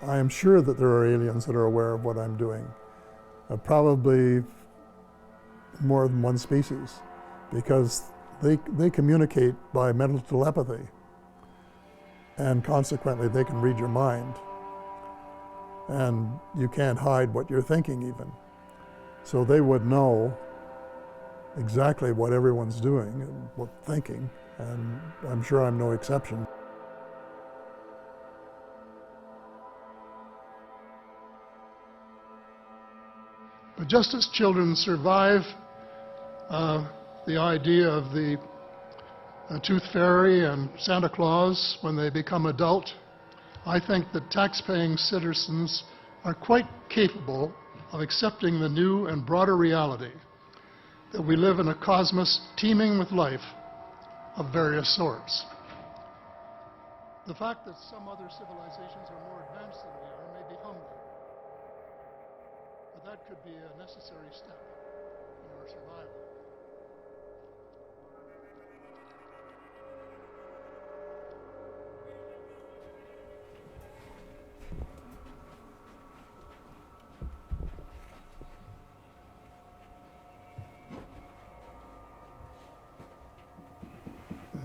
I am sure that there are aliens that are aware of what I'm doing. Probably more than one species, because they communicate by mental telepathy, and consequently they can read your mind, and you can't hide what you're thinking even. So they would know exactly what everyone's doing and what thinking, and I'm sure I'm no exception. But just as children survive the idea of the Tooth Fairy and Santa Claus when they become adult, I think that tax-paying citizens are quite capable of accepting the new and broader reality that we live in a cosmos teeming with life of various sorts. The fact that some other civilizations are more advanced than we are may be humbling, but that could be a necessary step in our survival.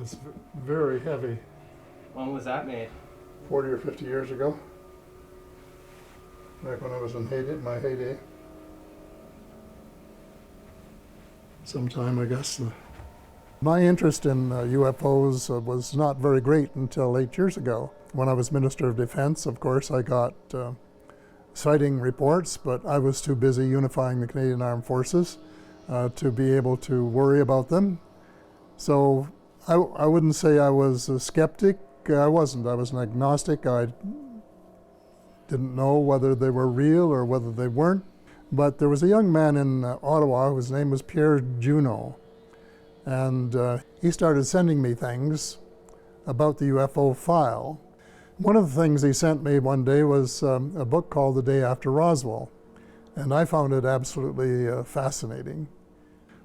It's very heavy. When was that made? 40 or 50 years ago, back when I was in my heyday. Sometime, I guess. My interest in UFOs was not very great until 8 years ago. When I was Minister of Defense, of course, I got sighting reports, but I was too busy unifying the Canadian Armed Forces to be able to worry about them. So I wouldn't say I was a skeptic. I wasn't. I was an agnostic. I didn't know whether they were real or whether they weren't. But there was a young man in Ottawa whose name was Pierre Juno, and he started sending me things about the UFO file. One of the things he sent me one day was a book called The Day After Roswell, and I found it absolutely fascinating.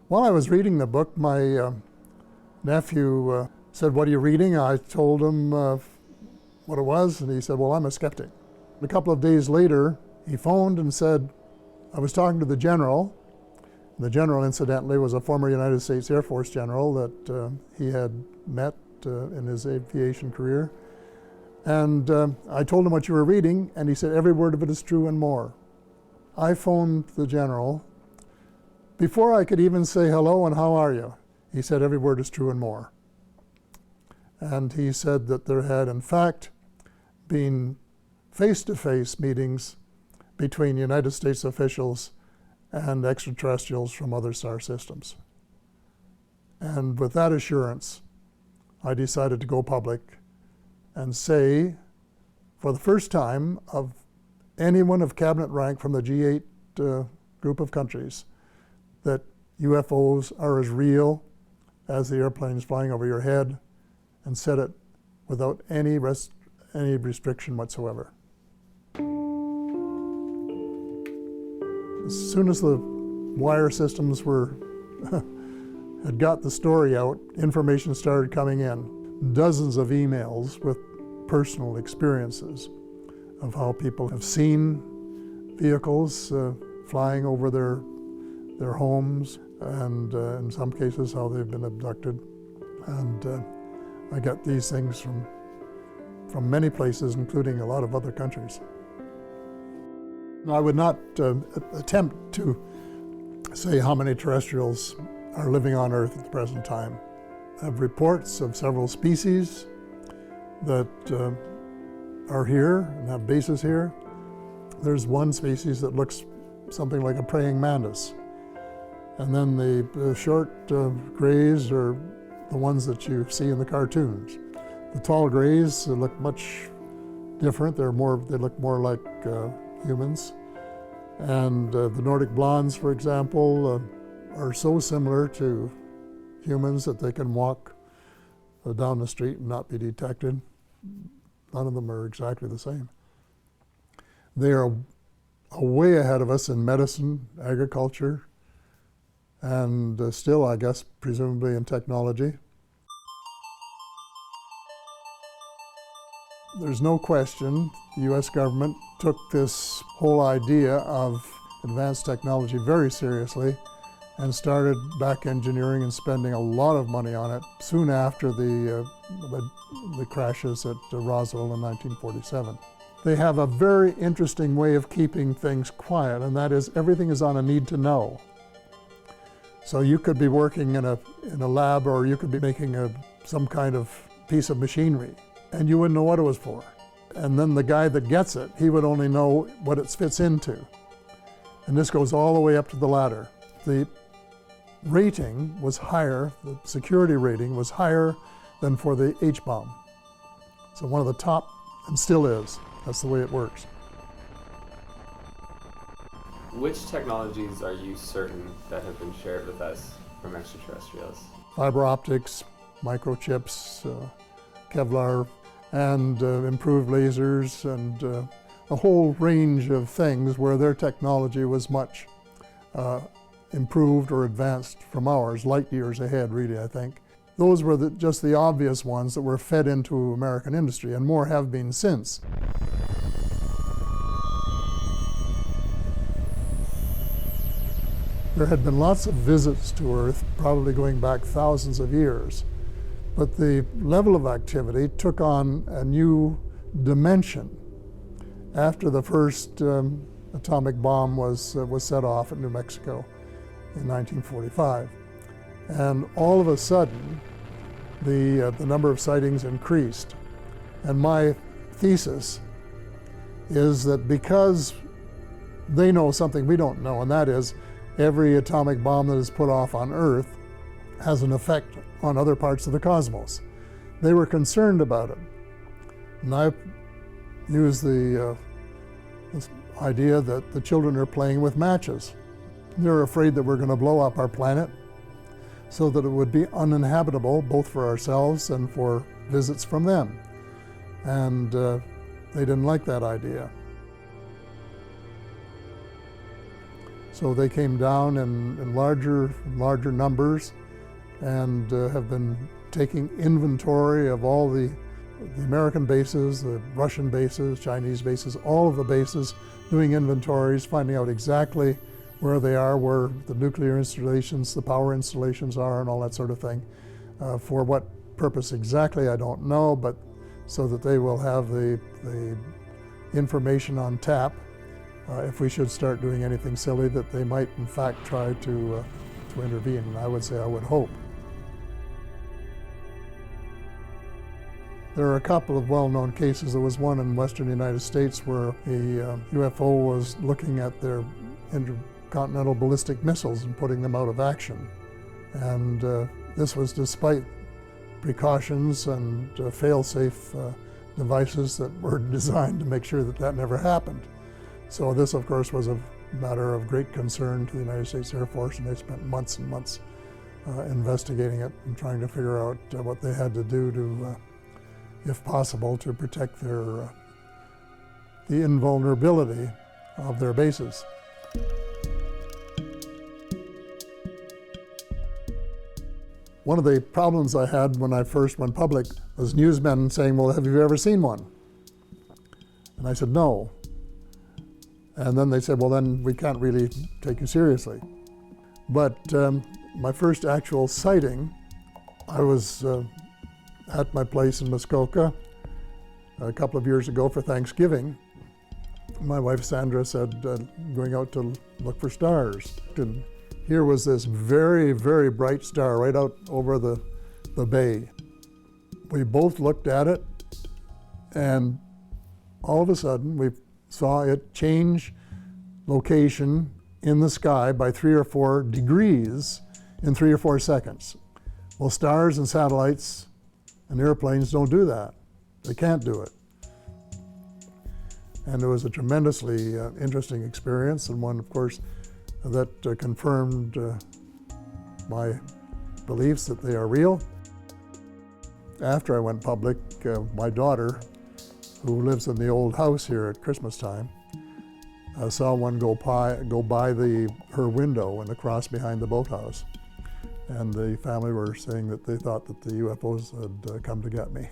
While I was reading the book, my nephew said, "What are you reading?" I told him what it was, and he said, "Well, I'm a skeptic." A couple of days later, he phoned and said, I was talking to the general. The general, incidentally, was a former United States Air Force general that he had met in his aviation career. And I told him what you were reading, and he said, "Every word of it is true and more." I phoned the general. Before I could even say hello and how are you, he said, "Every word is true and more." And he said that there had, in fact, been face-to-face meetings between United States officials and extraterrestrials from other star systems. And with that assurance, I decided to go public and say, for the first time, of anyone of cabinet rank from the G8 group of countries, that UFOs are as real as the airplanes flying over your head, and said it without any restriction whatsoever. As soon as the wire systems had got the story out, information started coming in. Dozens of emails with personal experiences of how people have seen vehicles flying over their homes, and in some cases how they've been abducted. And I got these things from many places, including a lot of other countries. I would not attempt to say how many terrestrials are living on Earth at the present time. I have reports of several species that are here and have bases here. There's one species that looks something like a praying mantis. And then the short grays are the ones that you see in the cartoons. The tall grays look much different. They look more like humans. And the Nordic blondes, for example, are so similar to humans that they can walk down the street and not be detected. None of them are exactly the same. They are way ahead of us in medicine, agriculture, and still, I guess, presumably in technology. There's no question the U.S. government took this whole idea of advanced technology very seriously and started back engineering and spending a lot of money on it soon after the crashes at Roswell in 1947. They have a very interesting way of keeping things quiet, and that is everything is on a need to know. So you could be working in a lab, or you could be making some kind of piece of machinery, and you wouldn't know what it was for. And then the guy that gets it, he would only know what it fits into. And this goes all the way up to the ladder. The rating was higher, the security rating was higher than for the H-bomb. So one of the top, and still is. That's the way it works. Which technologies are you certain that have been shared with us from extraterrestrials? Fiber optics, microchips, Kevlar, and improved lasers, and a whole range of things where their technology was much improved or advanced from ours, light years ahead, really, I think. Those were just the obvious ones that were fed into American industry, and more have been since. There had been lots of visits to Earth, probably going back thousands of years, but the level of activity took on a new dimension after the first atomic bomb was set off at New Mexico in 1945. And all of a sudden, the number of sightings increased. And my thesis is that because they know something we don't know, and that is every atomic bomb that is put off on Earth has an effect on other parts of the cosmos. They were concerned about it. And I used this idea that the children are playing with matches. They're afraid that we're going to blow up our planet so that it would be uninhabitable both for ourselves and for visits from them. And they didn't like that idea. So they came down in larger numbers and have been taking inventory of all the American bases, the Russian bases, Chinese bases, all of the bases, doing inventories, finding out exactly where they are, where the nuclear installations, the power installations are, and all that sort of thing. For what purpose exactly, I don't know, but so that they will have the information on tap if we should start doing anything silly, that they might in fact try to intervene. And I would say, I would hope. There are a couple of well-known cases. There was one in western United States where a UFO was looking at their intercontinental ballistic missiles and putting them out of action. And this was despite precautions and fail-safe devices that were designed to make sure that that never happened. So this, of course, was a matter of great concern to the United States Air Force, and they spent months and months investigating it and trying to figure out what they had to do to, if possible, to protect the invulnerability of their bases. One of the problems I had when I first went public was newsmen saying, well, have you ever seen one? And I said, no. And then they said, well, then we can't really take you seriously. But my first actual sighting, I was at my place in Muskoka a couple of years ago for Thanksgiving. My wife Sandra said, going out to look for stars. And here was this very, very bright star right out over the bay. We both looked at it, and all of a sudden we saw it change location in the sky by 3 or 4 degrees in 3 or 4 seconds. Well, stars and satellites and airplanes don't do that. They can't do it. And it was a tremendously interesting experience, and one, of course, that confirmed my beliefs that they are real. After I went public, my daughter, who lives in the old house here at Christmas time, saw one go by her window and across behind the boathouse. And the family were saying that they thought that the UFOs had come to get me.